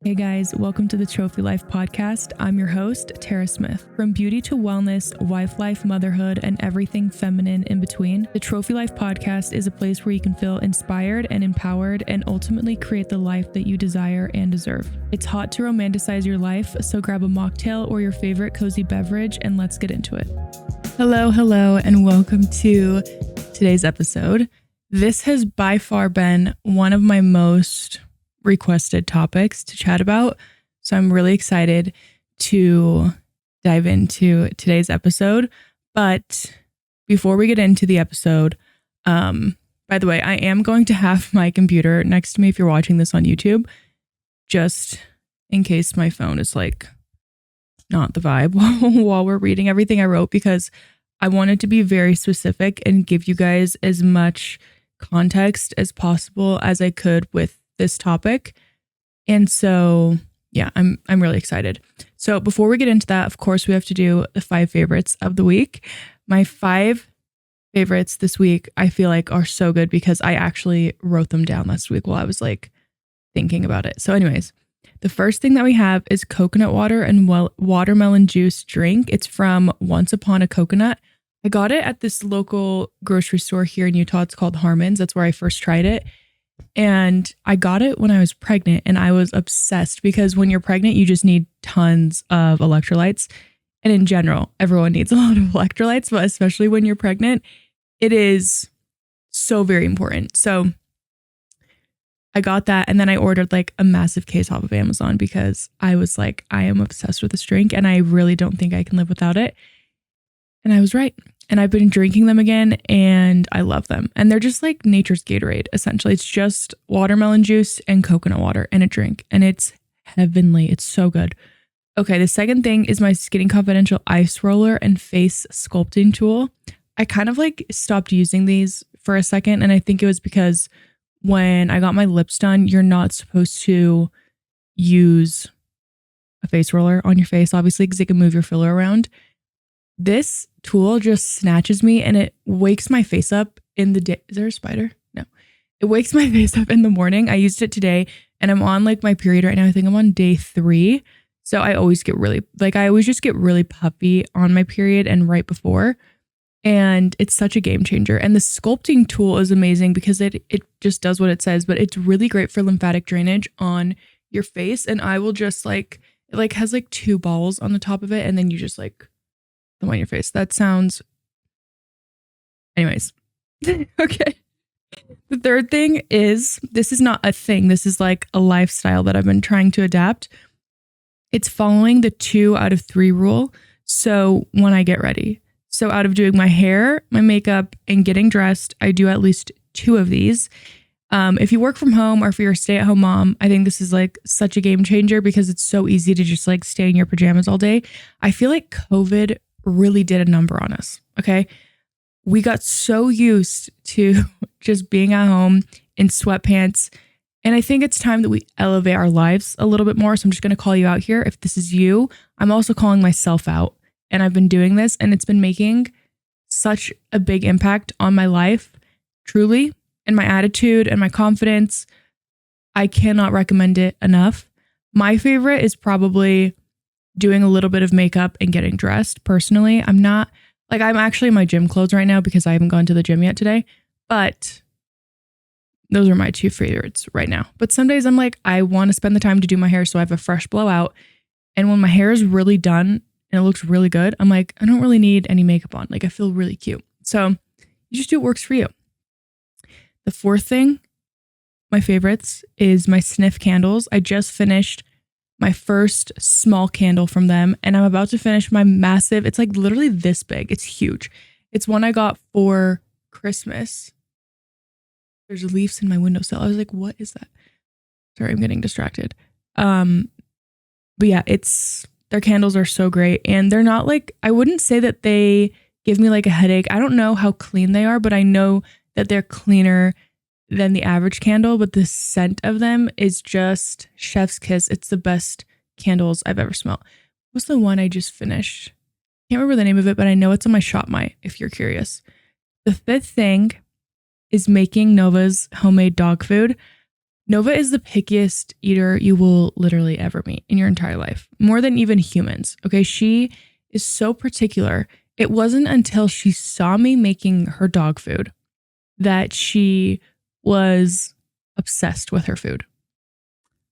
Hey guys, welcome to the Trophy Life podcast. I'm your host, Tara Smith. From beauty to wellness, wife life, motherhood, and everything feminine in between, the Trophy Life podcast is a place where you can feel inspired and empowered and ultimately create the life that you desire and deserve. It's hot to romanticize your life, so grab a mocktail or your favorite cozy beverage and let's get into it. Hello, and welcome to today's episode. This has by far been one of my most requested topics to chat about. So I'm really excited to dive into today's episode. But before we get into the episode, by the way, I am going to have my computer next to me if you're watching this on YouTube, just in case my phone is like not the vibe while we're reading everything I wrote, because I wanted to be very specific and give you guys as much context as possible as I could with this topic. And so, yeah, I'm really excited. So before we get into that, of course, we have to do the 5 favorites of the week. My 5 favorites this week, I feel like are so good because I actually wrote them down last week while I was like thinking about it. So anyways, the first thing that we have is coconut water and watermelon juice drink. It's from Once Upon a Coconut. I got it at this local grocery store here in Utah. It's called Harmon's. That's where I first tried it. And I got it when I was pregnant and I was obsessed because when you're pregnant, you just need tons of electrolytes. And in general, everyone needs a lot of electrolytes, but especially when you're pregnant, it is so very important. So I got that and then I ordered like a massive case off of Amazon because I was like, I am obsessed with this drink and I really don't think I can live without it. And I was right. And I've been drinking them again and I love them. And they're just like nature's Gatorade, essentially. It's just watermelon juice and coconut water in a drink. And it's heavenly. It's so good. Okay, the second thing is my Skinny Confidential ice roller and face sculpting tool. I kind of like stopped using these for a second. And I think it was because when I got my lips done, you're not supposed to use a face roller on your face, obviously, because it can move your filler around. This tool just snatches me and it wakes my face up in the day. Is there a spider? No. It wakes my face up in the morning. I used it today and I'm on like my period right now. I think I'm on day 3. So I always just get really puffy on my period and right before. And it's such a game changer. And the sculpting tool is amazing because it just does what it says, but it's really great for lymphatic drainage on your face. And I will just like, it like has like 2 balls on the top of it. And then you just like them on your face. That sounds... Anyways. Okay. The third thing is, this is not a thing. This is like a lifestyle that I've been trying to adapt. It's following the 2 out of 3 rule. So when I get ready. So out of doing my hair, my makeup, and getting dressed, I do at least 2 of these. If you work from home or if you're a stay-at-home mom, I think this is like such a game changer because it's so easy to just like stay in your pajamas all day. I feel like COVID really did a number on us. Okay. We got so used to just being at home in sweatpants. And I think it's time that we elevate our lives a little bit more. So I'm just going to call you out here. If this is you, I'm also calling myself out. And I've been doing this and it's been making such a big impact on my life, truly, and my attitude and my confidence. I cannot recommend it enough. My favorite is probably doing a little bit of makeup and getting dressed. Personally, I'm actually in my gym clothes right now because I haven't gone to the gym yet today, but those are my 2 favorites right now. But some days I'm like, I want to spend the time to do my hair so I have a fresh blowout. And when my hair is really done and it looks really good, I'm like, I don't really need any makeup on. Like I feel really cute. So you just do what works for you. The 4th thing, my favorites, is my sniff candles. I just finished my first small candle from them and I'm about to finish my massive, it's like literally this big. It's huge. It's one I got for Christmas. There's leaves in my windowsill. I was like, what is that? Sorry, I'm getting distracted. But yeah, their candles are so great and they're not like, I wouldn't say that they give me like a headache. I don't know how clean they are, but I know that they're cleaner than the average candle, but the scent of them is just chef's kiss. It's the best candles I've ever smelled. What's the one I just finished? Can't remember the name of it, but I know it's on my ShopMy if you're curious. The 5th thing is making Nova's homemade dog food. Nova is the pickiest eater you will literally ever meet in your entire life, more than even humans. Okay, she is so particular. It wasn't until she saw me making her dog food that she was obsessed with her food.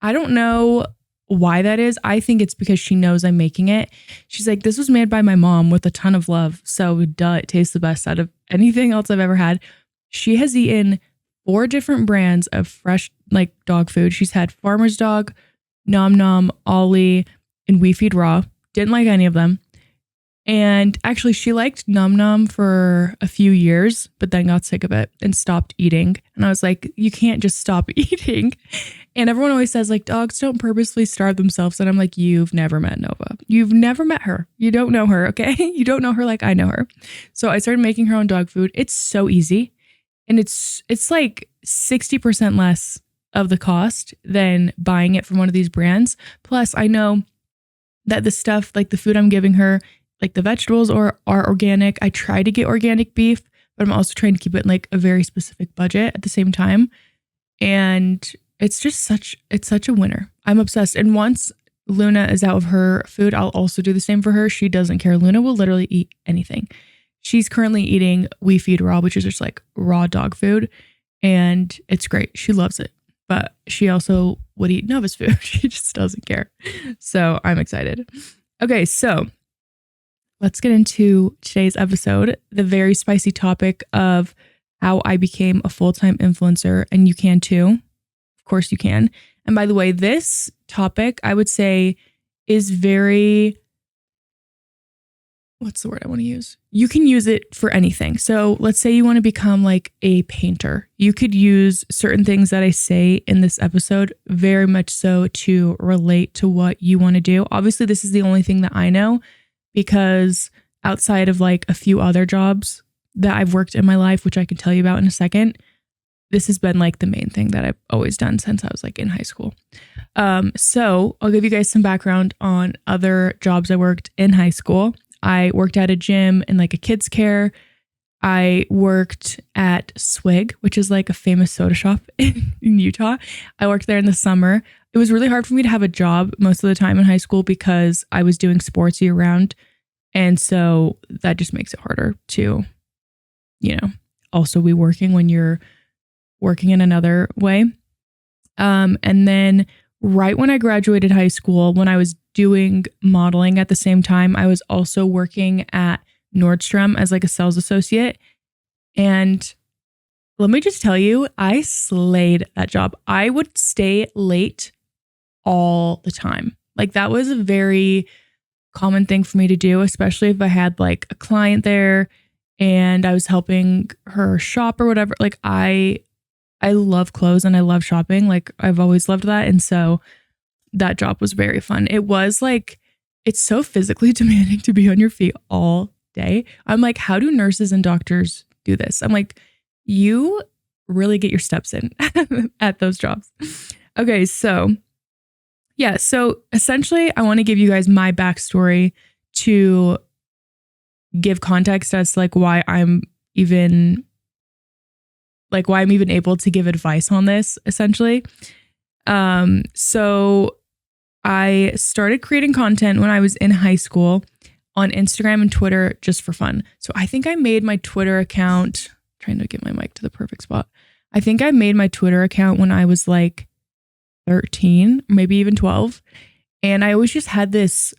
I don't know why that is. I think it's because she knows I'm making it. She's like, this was made by my mom with a ton of love. So duh, it tastes the best out of anything else I've ever had. She has eaten 4 different brands of fresh like dog food. She's had Farmer's Dog, Nom Nom, Ollie, and We Feed Raw. Didn't like any of them. And actually she liked Nom Nom for a few years, but then got sick of it and stopped eating. And I was like, you can't just stop eating. And everyone always says like dogs don't purposely starve themselves. And I'm like, you've never met Nova. You've never met her. You don't know her. Okay. You don't know her like I know her. So I started making her own dog food. It's so easy. And it's like 60% less of the cost than buying it from one of these brands. Plus, I know that the stuff, like the food I'm giving her, like the vegetables are organic. I try to get organic beef, but I'm also trying to keep it in like a very specific budget at the same time. And it's such a winner. I'm obsessed. And once Luna is out of her food, I'll also do the same for her. She doesn't care. Luna will literally eat anything. She's currently eating We Feed Raw, which is just like raw dog food. And it's great. She loves it. But she also would eat Nova's food. She just doesn't care. So I'm excited. Okay, so let's get into today's episode. The very spicy topic of how I became a full-time influencer. And you can too. Of course you can. And by the way, this topic, I would say, is very... what's the word I want to use? You can use it for anything. So let's say you want to become like a painter. You could use certain things that I say in this episode very much so to relate to what you want to do. Obviously, this is the only thing that I know because outside of like a few other jobs that I've worked in my life, which I can tell you about in a second, this has been like the main thing that I've always done since I was like in high school. So I'll give you guys some background on other jobs I worked in high school. I worked at a gym in like a kids care. I worked at Swig, which is like a famous soda shop in Utah. I worked there in the summer. It was really hard for me to have a job most of the time in high school because I was doing sports year round. And so that just makes it harder to, also be working when you're working in another way. And then right when I graduated high school, when I was doing modeling at the same time, I was also working at Nordstrom as like a sales associate. And let me just tell you, I slayed that job. I would stay late all the time. Like that was a very common thing for me to do, especially if I had like a client there and I was helping her shop or whatever. Like I love clothes and I love shopping. Like I've always loved that. And so that job was very fun. It was like, it's so physically demanding to be on your feet all day. I'm like, how do nurses and doctors do this? I'm like, you really get your steps in at those jobs. Okay, so yeah, so essentially I want to give you guys my backstory to give context as to like why I'm even able to give advice on this, essentially. So I started creating content when I was in high school on Instagram and Twitter just for fun. So I think I made my Twitter account, trying to get my mic to the perfect spot. I think I made my Twitter account when I was like 13, maybe even 12. And I always just had this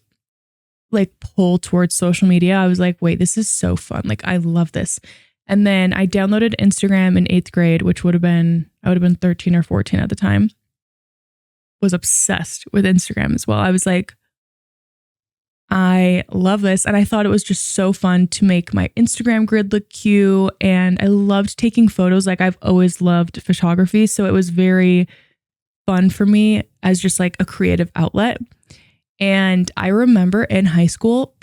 like pull towards social media. I was like, wait, this is so fun. Like, I love this. And then I downloaded Instagram in 8th grade, which I would have been 13 or 14 at the time. Was obsessed with Instagram as well. I was like, I love this. And I thought it was just so fun to make my Instagram grid look cute. And I loved taking photos. Like I've always loved photography. So it was very fun for me as just like a creative outlet. And I remember in high school,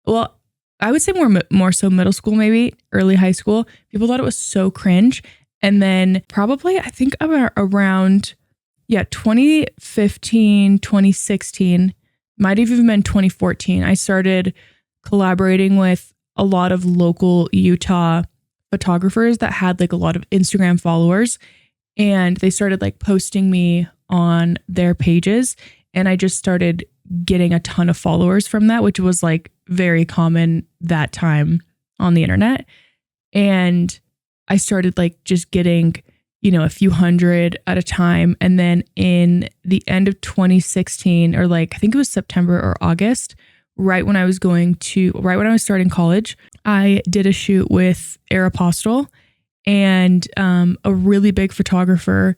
I would say more so middle school, maybe early high school, people thought it was so cringe. And then probably, I think around 2015, 2016, might have even been 2014, I started collaborating with a lot of local Utah photographers that had like a lot of Instagram followers. and they started like posting me on their pages. And I just started getting a ton of followers from that, which was like very common that time on the internet. And I started like just getting, a few hundred at a time. And then in the end of 2016, or like, I think it was September or August, right when I was starting college, I did a shoot with Aeropostale, and a really big photographer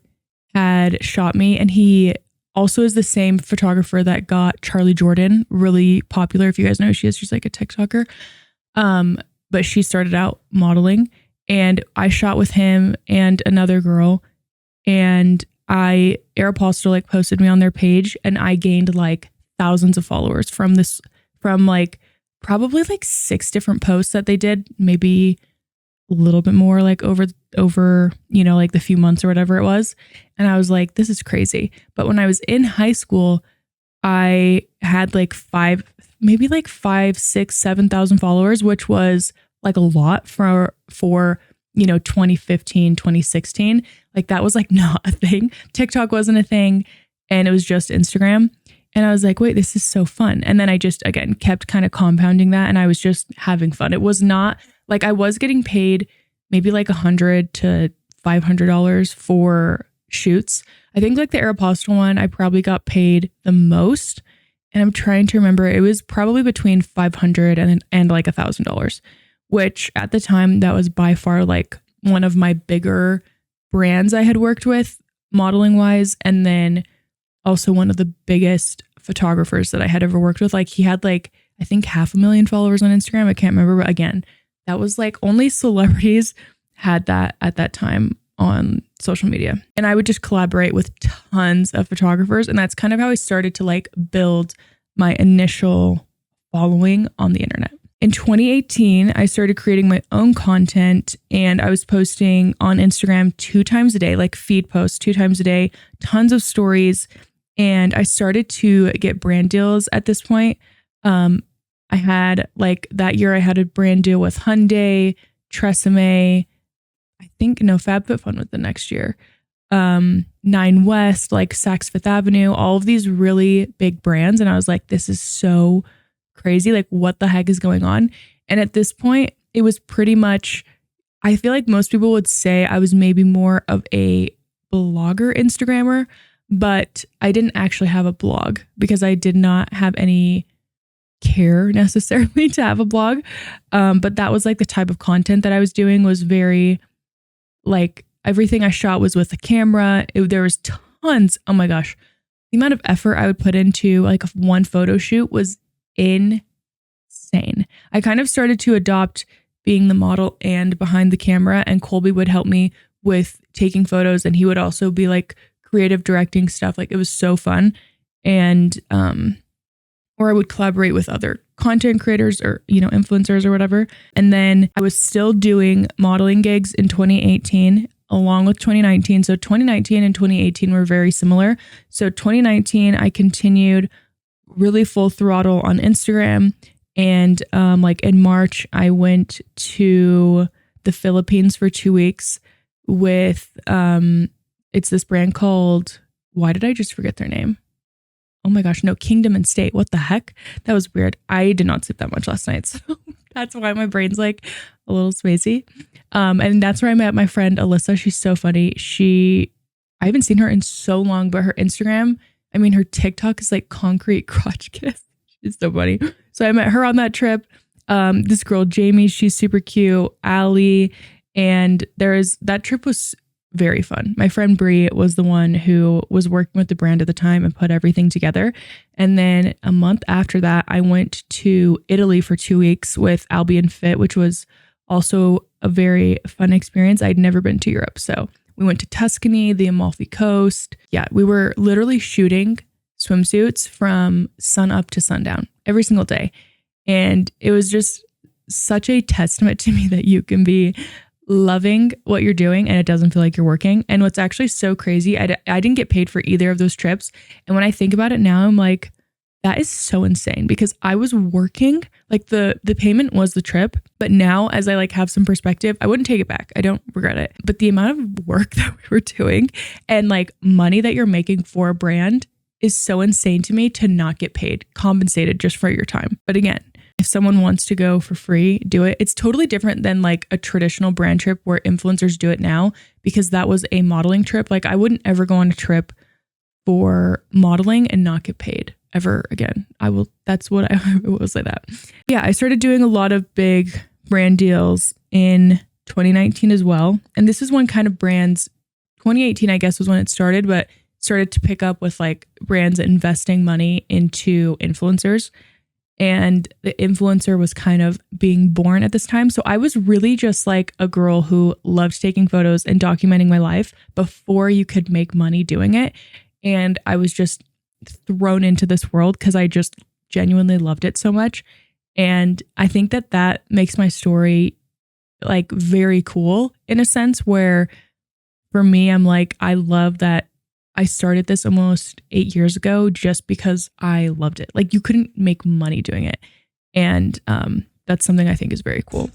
had shot me. And he also is the same photographer that got Charlie Jordan really popular. If you guys know who she is, she's like a TikToker. But she started out modeling, and I shot with him and another girl, and Aeropostale like posted me on their page, and I gained like thousands of followers from like probably like 6 different posts that they did, maybe a little bit more like over like the few months or whatever it was. And I was like, this is crazy. But when I was in high school, I had like 5, 6, 7,000 followers, which was like a lot for 2015, 2016. Like that was like not a thing. TikTok wasn't a thing, and it was just Instagram. And I was like, wait, this is so fun. And then I just, again, kept kind of compounding that, and I was just having fun. It was not like I was getting paid maybe like $100 to $500 for shoots. I think like the Aeropostale one, I probably got paid the most. And I'm trying to remember, it was probably between $500 and like $1,000, which at the time that was by far like one of my bigger brands I had worked with modeling wise. And then also one of the biggest photographers that I had ever worked with. Like he had like, I think 500,000 followers on Instagram. I can't remember, but again, that was like only celebrities had that at that time on social media. And I would just collaborate with tons of photographers. And that's kind of how I started to like build my initial following on the internet. In 2018, I started creating my own content, and I was posting on Instagram 2 times a day, like feed posts 2 times a day, tons of stories. And I started to get brand deals at this point. I had like that year I had a brand deal with Hyundai, Tresemme, FabFitFun was the next year. 9 West, like Saks Fifth Avenue, all of these really big brands. And I was like, this is so crazy. Like what the heck is going on? And at this point, it was pretty much, I feel like most people would say I was maybe more of a blogger Instagrammer, but I didn't actually have a blog because I did not have any care necessarily to have a blog. But that was like the type of content that I was doing was very like everything I shot was with a camera. There was tons. Oh my gosh. The amount of effort I would put into like one photo shoot was insane. I kind of started to adopt being the model and behind the camera, and Colby would help me with taking photos, and he would also be like creative directing stuff. Like it was so fun. And or I would collaborate with other content creators or, influencers or whatever. And then I was still doing modeling gigs in 2018 along with 2019. So 2019 and 2018 were very similar. So 2019, I continued really full throttle on Instagram. And like in March, I went to the Philippines for 2 weeks with, it's this brand called, why did I just forget their name? Oh my gosh, no, Kingdom and State. What the heck? That was weird. I did not sleep that much last night. So that's why my brain's like a little spacey. And that's where I met my friend Alyssa. She's so funny. I haven't seen her in so long, but her Instagram, her TikTok is like concrete crotch kiss. She's so funny. So I met her on that trip. This girl, Jamie, she's super cute. Allie. And that trip was very fun. My friend Bree was the one who was working with the brand at the time and put everything together. And then a month after that, I went to Italy for 2 weeks with Albion Fit, which was also a very fun experience. I'd never been to Europe. So we went to Tuscany, the Amalfi Coast. Yeah, we were literally shooting swimsuits from sun up to sundown every single day. And it was just such a testament to me that you can be loving what you're doing and it doesn't feel like you're working. And what's actually so crazy, I didn't get paid for either of those trips. And when I think about it now, I'm like, That is so insane because I was working, like the payment was the trip, but now as I like have some perspective, I wouldn't take it back. I don't regret it. But the amount of work that we were doing and like money that you're making for a brand is so insane to me to not get paid, compensated just for your time. But again, if someone wants to go for free, do it. It's totally different than like a traditional brand trip where influencers do it now, because that was a modeling trip. Like I wouldn't ever go on a trip for modeling and not get paid ever again. I will say that. Yeah, I started doing a lot of big brand deals in 2019 as well. And this is when kind of brands, 2018, I guess was when it started, but started to pick up with like brands investing money into influencers. And the influencer was kind of being born at this time. So I was really just like a girl who loved taking photos and documenting my life before you could make money doing it. And I was just thrown into this world because I just genuinely loved it so much. And I think that makes my story like very cool in a sense where for me, I'm like, I love that I started this almost 8 years ago just because I loved it. Like you couldn't make money doing it. And that's something I think is very cool.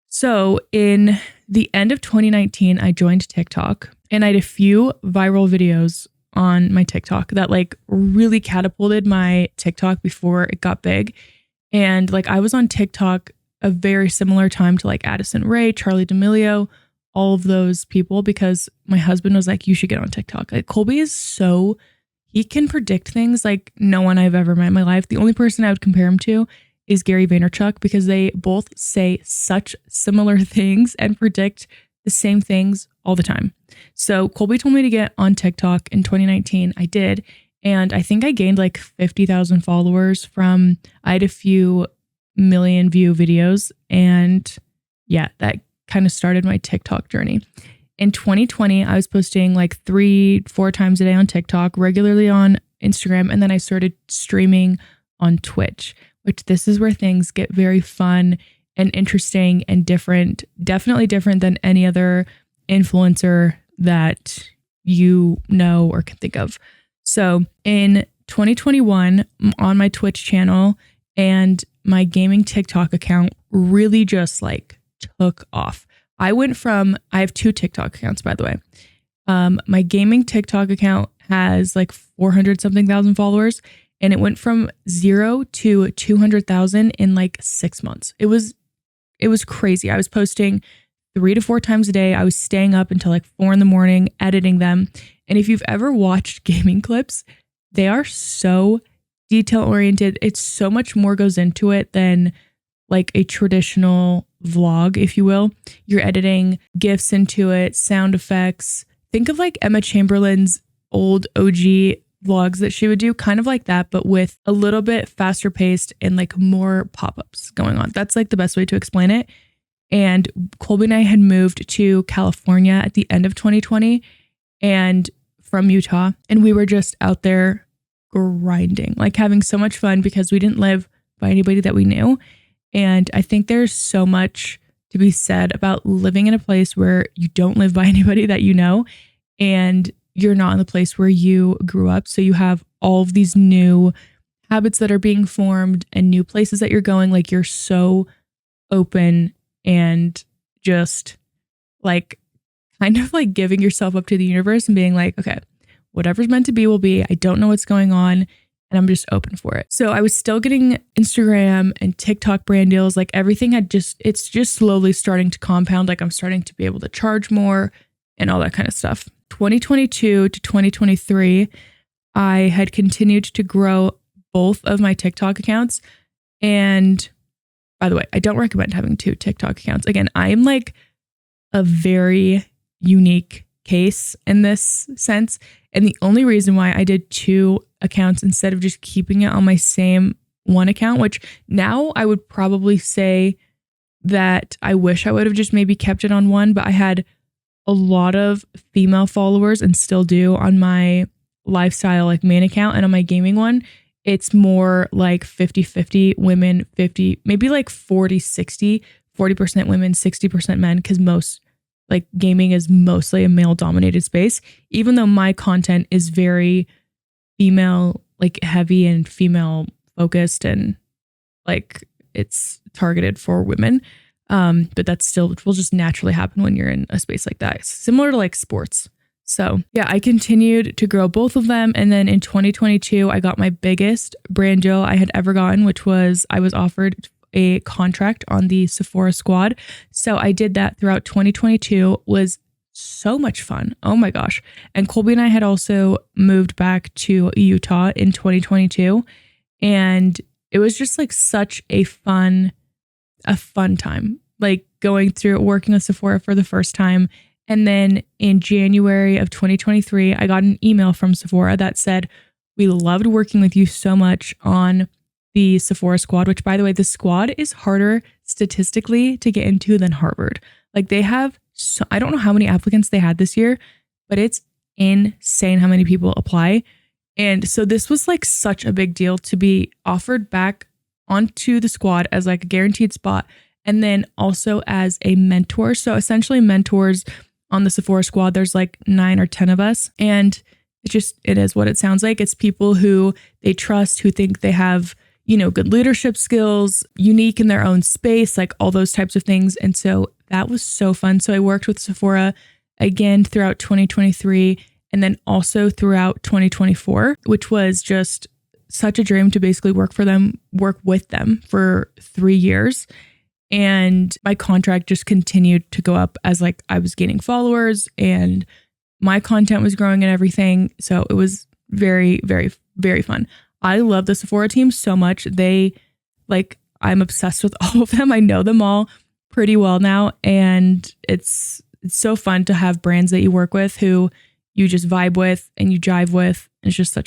So in the end of 2019, I joined TikTok and I had a few viral videos on my TikTok that like really catapulted my TikTok before it got big. And like I was on TikTok a very similar time to like Addison Rae, Charli D'Amelio, all of those people, because my husband was like, you should get on TikTok. Like Colby he can predict things like no one I've ever met in my life. The only person I would compare him to is Gary Vaynerchuk, because they both say such similar things and predict the same things all the time. So Colby told me to get on TikTok in 2019. I did. And I think I gained like 50,000 followers I had a few million view videos. And yeah, that kind of started my TikTok journey. In 2020, I was posting like 3-4 times a day on TikTok, regularly on Instagram. And then I started streaming on Twitch, which this is where things get very fun and interesting and different, definitely different than any other influencer that you know or can think of. So in 2021 on my Twitch channel and my gaming TikTok account really just like took off. I have 2 TikTok accounts, by the way. My gaming TikTok account has like 400 something thousand followers, and it went from 0 to 200,000 in like 6 months. It was crazy. I was posting 3 to 4 times a day. I was staying up until like 4 a.m, editing them. And if you've ever watched gaming clips, they are so detail oriented. It's so much more goes into it than like a traditional vlog, if you will. You're editing GIFs into it, sound effects. Think of like Emma Chamberlain's old OG vlogs that she would do, kind of like that, but with a little bit faster paced and like more pop-ups going on. That's like the best way to explain it. And Colby and I had moved to California at the end of 2020 and from Utah. And we were just out there grinding, like having so much fun because we didn't live by anybody that we knew. And I think there's so much to be said about living in a place where you don't live by anybody that you know, and you're not in the place where you grew up. So you have all of these new habits that are being formed and new places that you're going. Like you're so open and just like kind of like giving yourself up to the universe and being like, okay, whatever's meant to be will be. I don't know what's going on and I'm just open for it. So I was still getting Instagram and TikTok brand deals. Like everything it's just slowly starting to compound. Like I'm starting to be able to charge more and all that kind of stuff. 2022 to 2023, I had continued to grow both of my TikTok accounts. And by the way, I don't recommend having 2 TikTok accounts. Again, I'm like a very unique case in this sense. And the only reason why I did 2 accounts instead of just keeping it on my same one account, which now I would probably say that I wish I would have just maybe kept it on one, but I had a lot of female followers and still do on my lifestyle like main account, and on my gaming one, it's more like 50-50 women, 50, maybe like 40-60, 40% women, 60% men, because most like gaming is mostly a male dominated space, even though my content is very female, like heavy and female focused, and like it's targeted for women. But that's still will just naturally happen when you're in a space like that. It's similar to like sports. So yeah, I continued to grow both of them. And then in 2022, I got my biggest brand deal I had ever gotten, which was I was offered a contract on the Sephora squad. So I did that throughout 2022. Was so much fun. Oh my gosh. And Colby and I had also moved back to Utah in 2022. And it was just like such a fun time, like going through working with Sephora for the first time. And then in January of 2023, I got an email from Sephora that said, "We loved working with you so much on the Sephora squad," which, by the way, the squad is harder statistically to get into than Harvard. Like they have, I don't know how many applicants they had this year, but it's insane how many people apply. And so this was like such a big deal to be offered back onto the squad as like a guaranteed spot. And then also as a mentor. So essentially mentors on the Sephora squad, there's like 9 or 10 of us. And it is what it sounds like. It's people who they trust, who think they have, you know, good leadership skills, unique in their own space, like all those types of things. And so that was so fun. So I worked with Sephora again throughout 2023 and then also throughout 2024, which was just such a dream to basically work with them for 3 years. And my contract just continued to go up as like I was gaining followers and my content was growing and everything. So it was very, very, very fun. I love the Sephora team so much. I'm obsessed with all of them. I know them all pretty well now. And it's so fun to have brands that you work with who you just vibe with and you jive with. It's just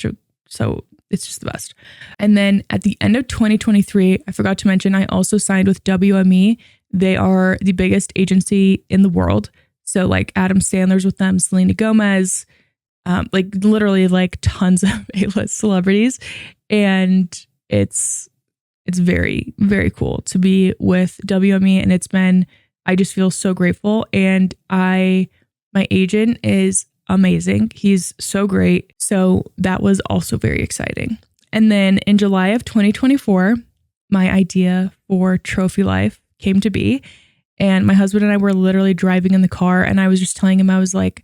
it's just the best. And then at the end of 2023, I forgot to mention, I also signed with WME. They are the biggest agency in the world. So like Adam Sandler's with them, Selena Gomez, like literally like tons of A-list celebrities. And it's very, very cool to be with WME. And I just feel so grateful. And my agent is amazing. He's so great. So that was also very exciting. And then in July of 2024, my idea for Trophy Life came to be. And my husband and I were literally driving in the car and I was just telling him, I was like,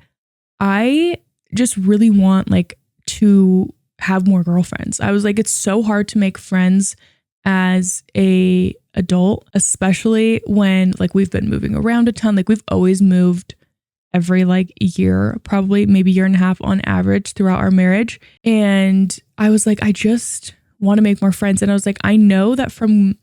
I just really want like to have more girlfriends. I was like, it's so hard to make friends as a adult, especially when like we've been moving around a ton. Like we've always moved every like year, probably maybe year and a half on average throughout our marriage. And I was like, I just want to make more friends. And I was like, I know that from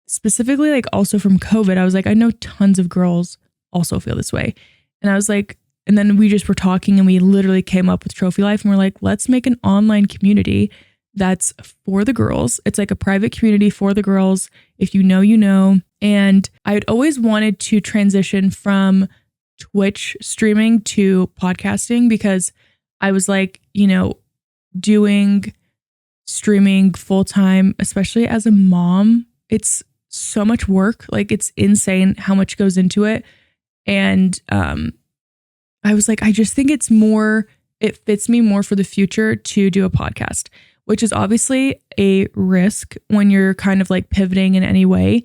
specifically like also from COVID, I was like, I know tons of girls also feel this way. And I was like, and then we just were talking and we literally came up with Trophy Life and we're like, let's make an online community that's for the girls. It's like a private community for the girls. If you know, you know. And I had always wanted to transition from Twitch streaming to podcasting because I was like, you know, doing streaming full time, especially as a mom, it's so much work. Like it's insane how much goes into it. And I was like, I just think it fits me more for the future to do a podcast, which is obviously a risk when you're kind of like pivoting in any way.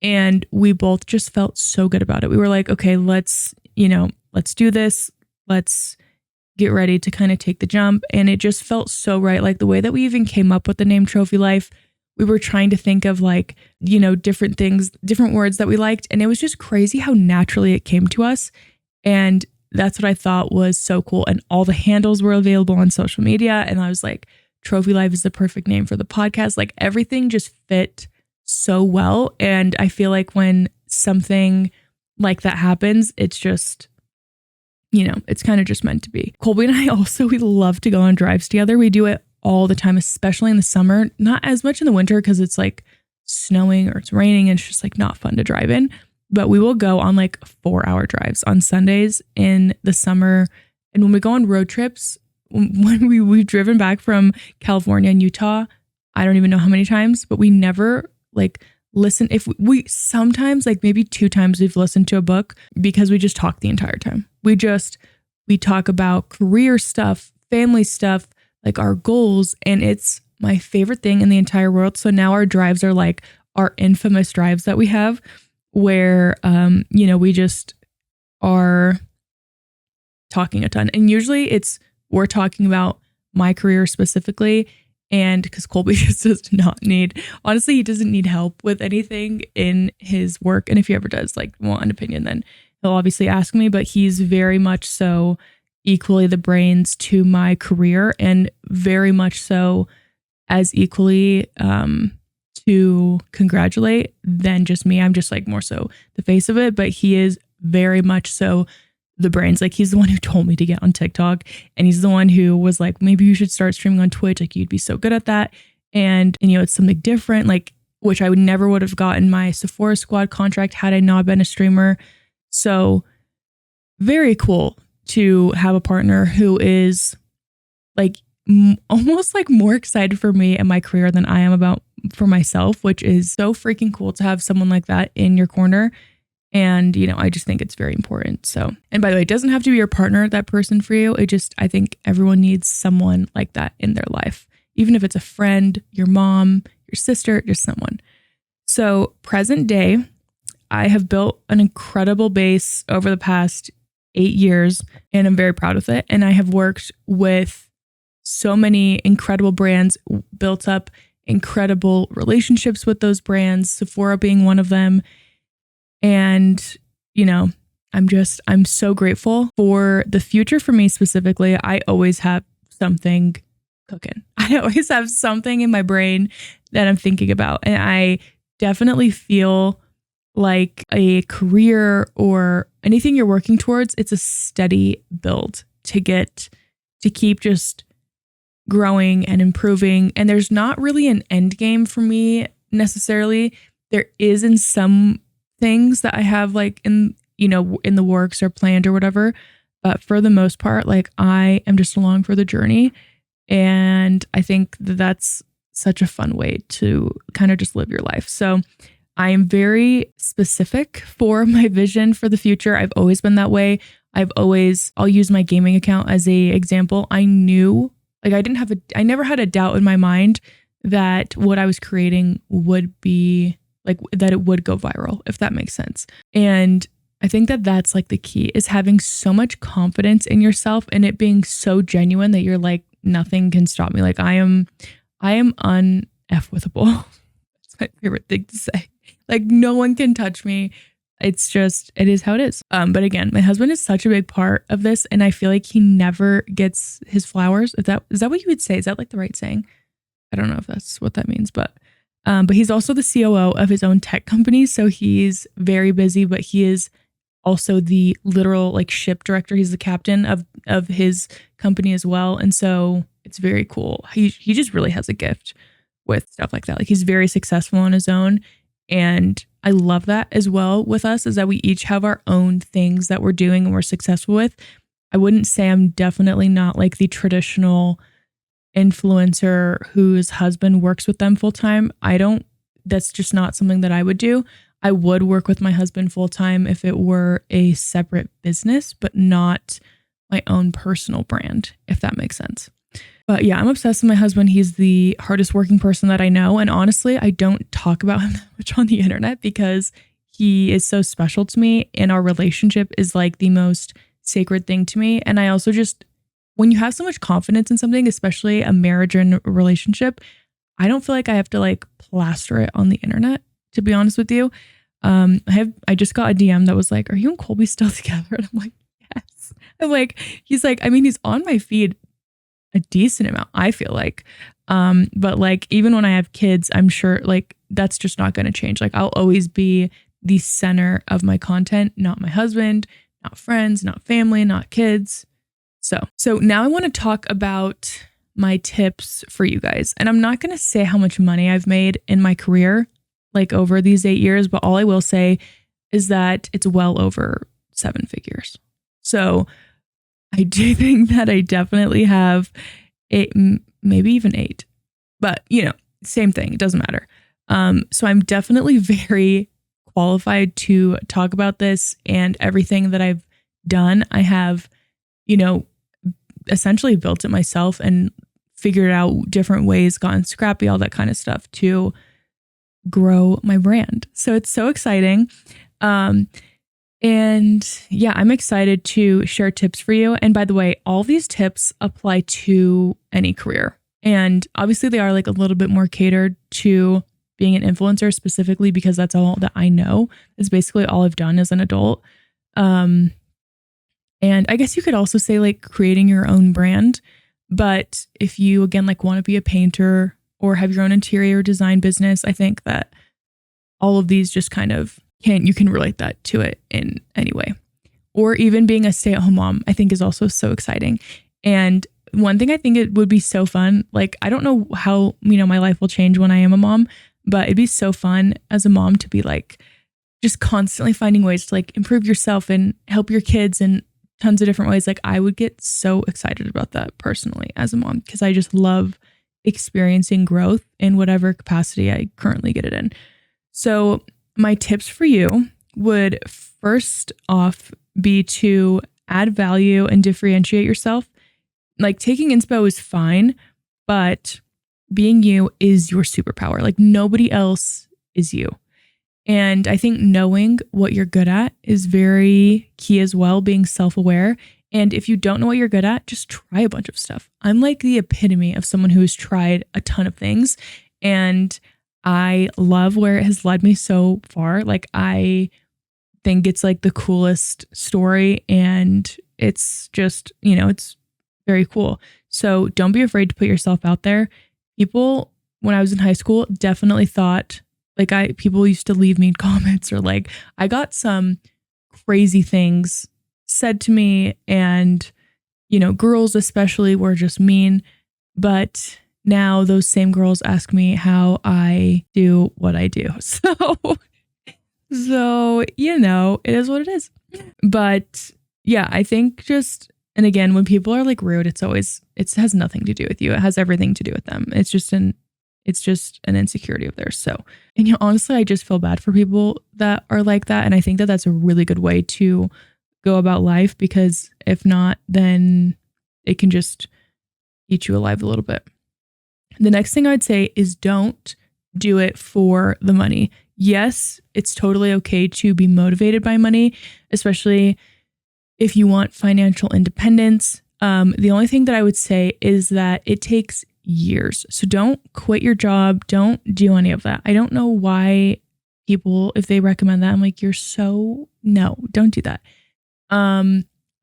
And we both just felt so good about it. We were like, okay, let's do this. Let's get ready to kind of take the jump. And it just felt so right. Like the way that we even came up with the name Trophy Life, we were trying to think of like, you know, different things, different words that we liked. And it was just crazy how naturally it came to us. And that's what I thought was so cool. And all the handles were available on social media. And I was like, Trophy Life is the perfect name for the podcast. Like everything just fit so well. And I feel like when something like that happens, it's just, you know, it's kind of just meant to be. Colby and I also, we love to go on drives together. We do it all the time, especially in the summer, not as much in the winter because it's like snowing or it's raining and it's just like not fun to drive in. But we will go on like 4-hour drives on Sundays in the summer. And when we go on road trips, when we've driven back from California and Utah, I don't even know how many times, but we never like listen. If we sometimes like maybe 2 times we've listened to a book because we just talk the entire time. We talk about career stuff, family stuff, like our goals. And it's my favorite thing in the entire world. So now our drives are like our infamous drives that we have where, we just are talking a ton. And usually we're talking about my career specifically. And because Colby just does not need, honestly, he doesn't need help with anything in his work. And if he ever does want an opinion, then he'll obviously ask me, but he's very much so equally the brains to my career and very much so as equally to congratulate than just me. I'm just more so the face of it, but he is very much so the brains. He's the one who told me to get on TikTok, and he's the one who was like, maybe you should start streaming on Twitch. You'd be so good at that. And it's something different, which I would have gotten my Sephora Squad contract had I not been a streamer. So very cool to have a partner who is almost more excited for me and my career than I am for myself, which is so freaking cool to have someone like that in your corner. And, I just think it's very important. So, and by the way, it doesn't have to be your partner, that person for you. I think everyone needs someone like that in their life, even if it's a friend, your mom, your sister, just someone. So present day, I have built an incredible base over the past 8 years, and I'm very proud of it. And I have worked with so many incredible brands, built up incredible relationships with those brands, Sephora being one of them. And, I'm so grateful for the future for me specifically. I always have something cooking. I always have something in my brain that I'm thinking about. And I definitely feel like a career or anything you're working towards, it's a steady build to keep just growing and improving. And there's not really an end game for me necessarily. There is in some things that I have in the works or planned or whatever. But for the most part, I am just along for the journey. And I think that's such a fun way to kind of just live your life. So I am very specific for my vision for the future. I've always been that way. I'll use my gaming account as a example. I knew, I never had a doubt in my mind that what I was creating would be that it would go viral, if that makes sense. And I think that that's the key is having so much confidence in yourself and it being so genuine that you're nothing can stop me. I am un-F-withable. That's my favorite thing to say. No one can touch me. It's just, it is how it is. But again, my husband is such a big part of this, and I feel like he never gets his flowers. Is that what you would say? Is that the right saying? I don't know if that's what that means, but he's also the COO of his own tech company. So he's very busy, but he is also the literal ship director. He's the captain of his company as well. And so it's very cool. He just really has a gift with stuff like that. He's very successful on his own. And I love that as well with us, is that we each have our own things that we're doing and we're successful with. I wouldn't say I'm definitely not the traditional influencer whose husband works with them full time. That's just not something that I would do. I would work with my husband full time if it were a separate business, but not my own personal brand, if that makes sense. But yeah, I'm obsessed with my husband. He's the hardest working person that I know. And honestly, I don't talk about him that much on the internet because he is so special to me. And our relationship is the most sacred thing to me. And I also just, when you have so much confidence in something, especially a marriage and a relationship, I don't feel like I have to plaster it on the internet, to be honest with you. I just got a DM that was are you and Colby still together? And I'm like, yes. I'm he's he's on my feed a decent amount, I feel like. But even when I have kids, I'm sure that's just not going to change. I'll always be the center of my content, not my husband, not friends, not family, not kids. So now I want to talk about my tips for you guys. And I'm not going to say how much money I've made in my career, over these 8 years, but all I will say is that it's well over 7 figures. So I do think that I definitely have it, maybe even 8, but same thing. It doesn't matter. So I'm definitely very qualified to talk about this, and everything that I've done, I have, essentially built it myself and figured out different ways, gotten scrappy, all that kind of stuff to grow my brand. So it's so exciting. And yeah, I'm excited to share tips for you. And by the way, all these tips apply to any career. And obviously they are like a little bit more catered to being an influencer specifically because that's all that I know. It's basically all I've done as an adult. And I guess you could also say like creating your own brand. But if you, again, like want to be a painter or have your own interior design business, I think that all of these just kind of you can relate that to it in any way. Or even being a stay-at-home mom, I think is also so exciting. And one thing I think it would be so fun, like I don't know how, my life will change when I am a mom, but it'd be so fun as a mom to be like just constantly finding ways to like improve yourself and help your kids in tons of different ways. Like I would get so excited about that personally as a mom because I just love experiencing growth in whatever capacity I currently get it in. So my tips for you would first off be to add value and differentiate yourself. Like taking inspo is fine, but being you is your superpower. Like nobody else is you. And I think knowing what you're good at is very key as well, being self-aware. And if you don't know what you're good at, just try a bunch of stuff. I'm like the epitome of someone who's tried a ton of things, and I love where it has led me so far. Like I think it's like the coolest story, and it's just, it's very cool. So don't be afraid to put yourself out there. People, when I was in high school, definitely thought people used to leave me comments or like I got some crazy things said to me, and, girls especially were just mean. But now those same girls ask me how I do what I do. So, it is what it is. But yeah, I think and again, when people are like rude, it has nothing to do with you. It has everything to do with them. It's just an insecurity of theirs. So, and honestly, I just feel bad for people that are like that. And I think that that's a really good way to go about life, because if not, then it can just eat you alive a little bit. The next thing I'd say is don't do it for the money. Yes, it's totally okay to be motivated by money, especially if you want financial independence. The only thing that I would say is that it takes years. So don't quit your job. Don't do any of that. I don't know why people, if they recommend that, I'm like, no, don't do that.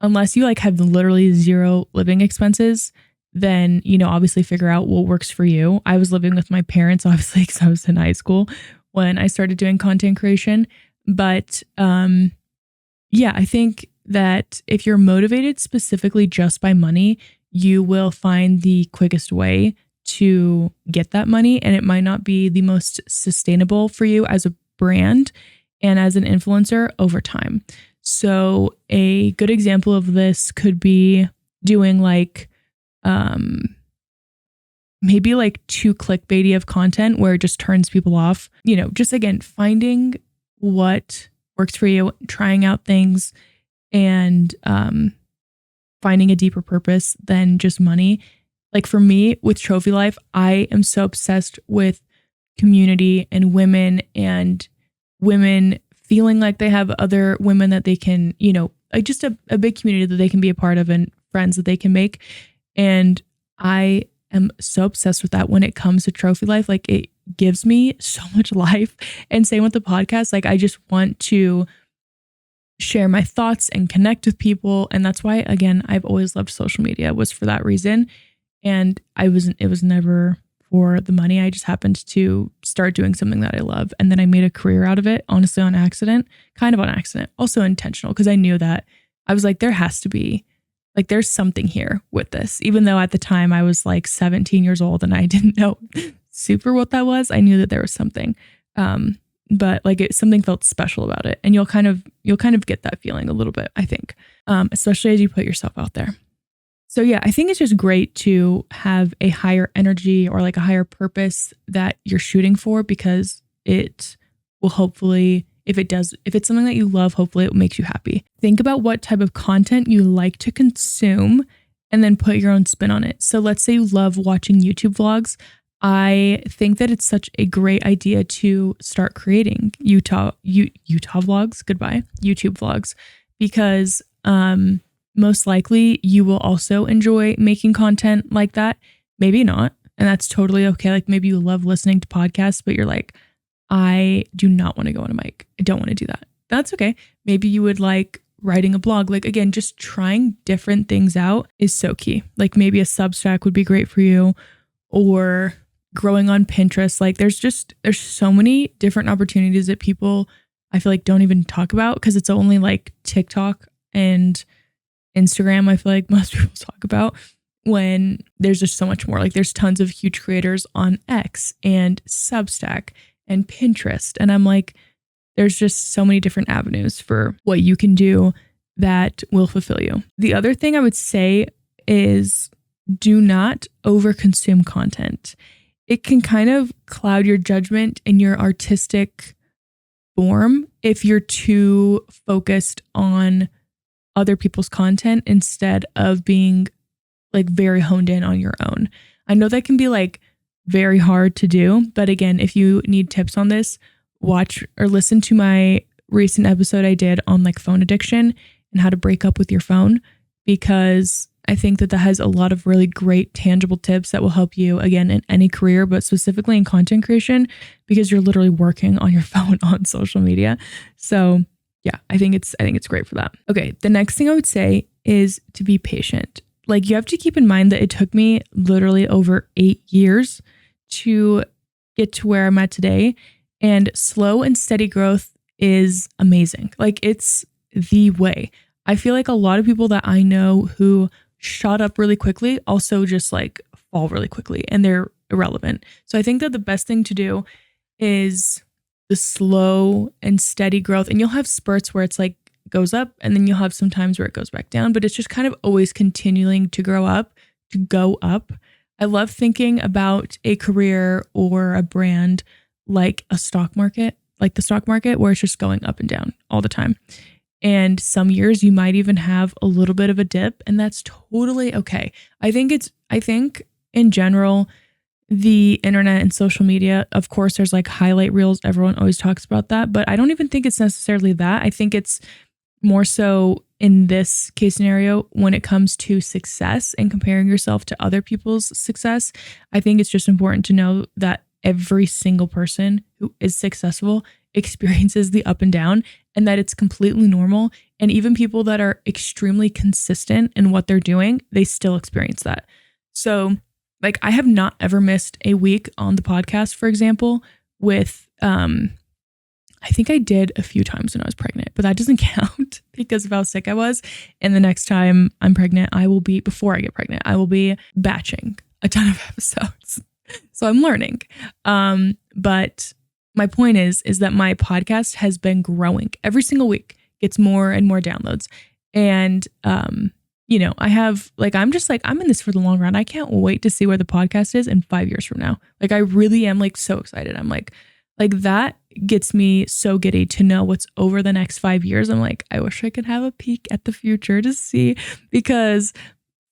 Unless you like have literally zero living expenses, then, obviously figure out what works for you. I was living with my parents, obviously, because I was in high school when I started doing content creation. But yeah, I think that if you're motivated specifically just by money, you will find the quickest way to get that money. And it might not be the most sustainable for you as a brand and as an influencer over time. So a good example of this could be doing like, maybe like too clickbaity of content where it just turns people off. Just again, finding what works for you, trying out things, and finding a deeper purpose than just money. Like for me with Trophy Life, I am so obsessed with community and women feeling like they have other women that they can, like just a big community that they can be a part of and friends that they can make. And I am so obsessed with that when it comes to Trophy Life. Like it gives me so much life. And same with the podcast. Like I just want to share my thoughts and connect with people. And that's why, again, I've always loved social media, was for that reason. And it was never for the money. I just happened to start doing something that I love. And then I made a career out of it, honestly, on accident, kind of on accident, also intentional, because I knew that I was like, there has to be, like, there's something here with this. Even though at the time I was like 17 years old and I didn't know super what that was, I knew that there was something. But like something felt special about it. And you'll kind of get that feeling a little bit, I think, especially as you put yourself out there. So yeah, I think it's just great to have a higher energy or like a higher purpose that you're shooting for, because it will hopefully, if it's something that you love, hopefully it makes you happy. Think about what type of content you like to consume and then put your own spin on it. So let's say you love watching YouTube vlogs. I think that it's such a great idea to start creating Utah vlogs, YouTube vlogs, because most likely you will also enjoy making content like that. Maybe not. And that's totally okay. Like maybe you love listening to podcasts, but you're like, I do not want to go on a mic. I don't want to do that. That's okay. Maybe you would like writing a blog. Like again, just trying different things out is so key. Like maybe a Substack would be great for you, or growing on Pinterest. Like there's so many different opportunities that people, I feel like, don't even talk about because it's only like TikTok and Instagram, I feel like most people talk about, when there's just so much more. Like there's tons of huge creators on X and Substack and Pinterest. And I'm like, there's just so many different avenues for what you can do that will fulfill you. The other thing I would say is do not overconsume content. It can kind of cloud your judgment and your artistic form if you're too focused on other people's content instead of being like very honed in on your own. I know that can be like very hard to do, but again, if you need tips on this, watch or listen to my recent episode I did on like phone addiction and how to break up with your phone, because I think that has a lot of really great tangible tips that will help you again in any career, but specifically in content creation, because you're literally working on your phone on social media. So yeah, I think it's great for that. Okay, the next thing I would say is to be patient. Like you have to keep in mind that it took me literally over 8 years to get to where I'm at today, and slow and steady growth is amazing. Like it's the way. I feel like a lot of people that I know who shot up really quickly also just like fall really quickly and they're irrelevant. So I think that the best thing to do is the slow and steady growth, and you'll have spurts where it's like goes up, and then you'll have some times where it goes back down, but it's just kind of always continuing to go up. I love thinking about a career or a brand like the stock market, where it's just going up and down all the time. And some years you might even have a little bit of a dip, and that's totally okay. I think in general, the internet and social media, of course, there's like highlight reels. Everyone always talks about that, but I don't even think it's necessarily that. I think it's more so in this case scenario, when it comes to success and comparing yourself to other people's success, I think it's just important to know that every single person who is successful experiences the up and down, and that it's completely normal. And even people that are extremely consistent in what they're doing, they still experience that. So like I have not ever missed a week on the podcast, for example, with, I think I did a few times when I was pregnant, but that doesn't count because of how sick I was. And the next time I'm pregnant, before I get pregnant, I will be batching a ton of episodes. So I'm learning. But my point is that my podcast has been growing every single week, gets more and more downloads. And, I have like, I'm in this for the long run. I can't wait to see where the podcast is in 5 years from now. Like I really am like so excited. I'm like that gets me so giddy to know what's over the next 5 years. I'm like, I wish I could have a peek at the future to see, because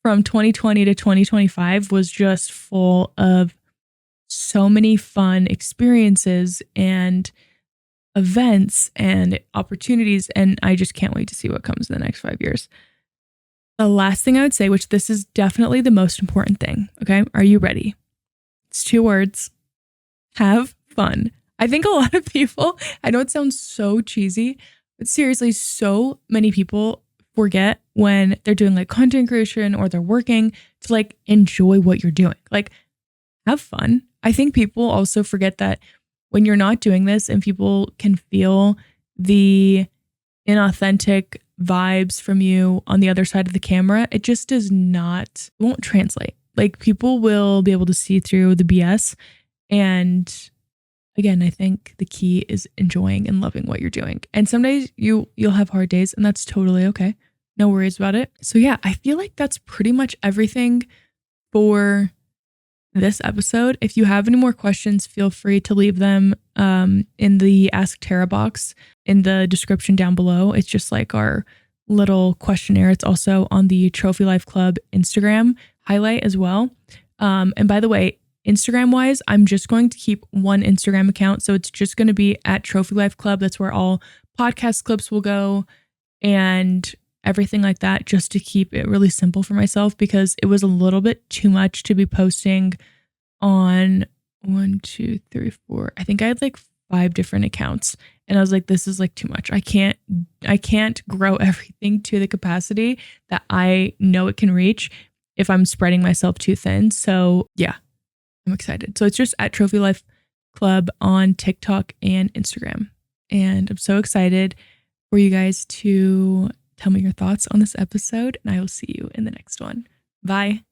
from 2020 to 2025 was just full of so many fun experiences and events and opportunities. And I just can't wait to see what comes in the next 5 years. The last thing I would say, which this is definitely the most important thing. Okay. Are you ready? It's 2 words. Have fun. I think a lot of people, I know it sounds so cheesy, but seriously, so many people forget when they're doing like content creation or they're working to like enjoy what you're doing. Like have fun. I think people also forget that when you're not doing this and people can feel the inauthentic vibes from you on the other side of the camera, it just won't translate. Like people will be able to see through the BS. And again, I think the key is enjoying and loving what you're doing. And some days you'll have hard days, and that's totally okay. No worries about it. So yeah, I feel like that's pretty much everything for this episode. If you have any more questions, feel free to leave them in the Ask Tara box in the description down below. It's just like our little questionnaire. It's also on the Trophy Life Club Instagram highlight as well. And by the way, Instagram wise, I'm just going to keep one Instagram account. So it's just going to be at Trophy Life Club. That's where all podcast clips will go and everything like that, just to keep it really simple for myself, because it was a little bit too much to be posting on 1, 2, 3, 4. I think I had like 5 different accounts, and I was like, this is like too much. I can't grow everything to the capacity that I know it can reach if I'm spreading myself too thin. So yeah, I'm excited. So it's just at Trophy Life Club on TikTok and Instagram. And I'm so excited for you guys to tell me your thoughts on this episode, and I will see you in the next one. Bye.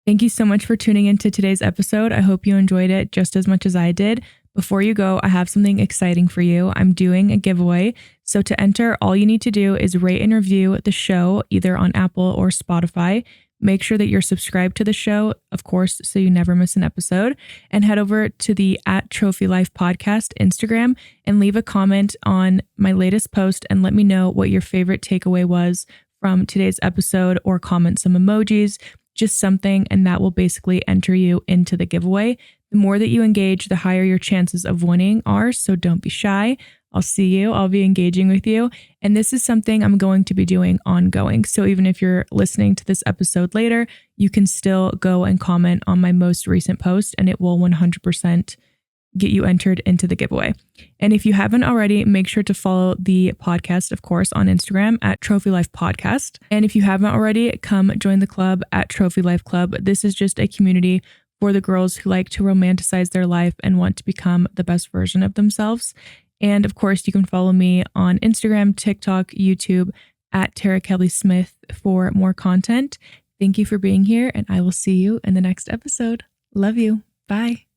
Thank you so much for tuning into today's episode. I hope you enjoyed it just as much as I did. Before you go, I have something exciting for you. I'm doing a giveaway. So to enter, all you need to do is rate and review the show either on Apple or Spotify. Make sure that you're subscribed to the show, of course, so you never miss an episode. And head over to the @Trophy Life Podcast Instagram and leave a comment on my latest post and let me know what your favorite takeaway was from today's episode, or comment some emojis, just something, and that will basically enter you into the giveaway. The more that you engage, the higher your chances of winning are, so don't be shy. I'll see you. I'll be engaging with you. And this is something I'm going to be doing ongoing. So even if you're listening to this episode later, you can still go and comment on my most recent post, and it will 100% get you entered into the giveaway. And if you haven't already, make sure to follow the podcast, of course, on Instagram at Trophy Life Podcast. And if you haven't already, come join the club at Trophy Life Club. This is just a community for the girls who like to romanticize their life and want to become the best version of themselves. And of course, you can follow me on Instagram, TikTok, YouTube at Tara Kelly Smith for more content. Thank you for being here, and I will see you in the next episode. Love you. Bye.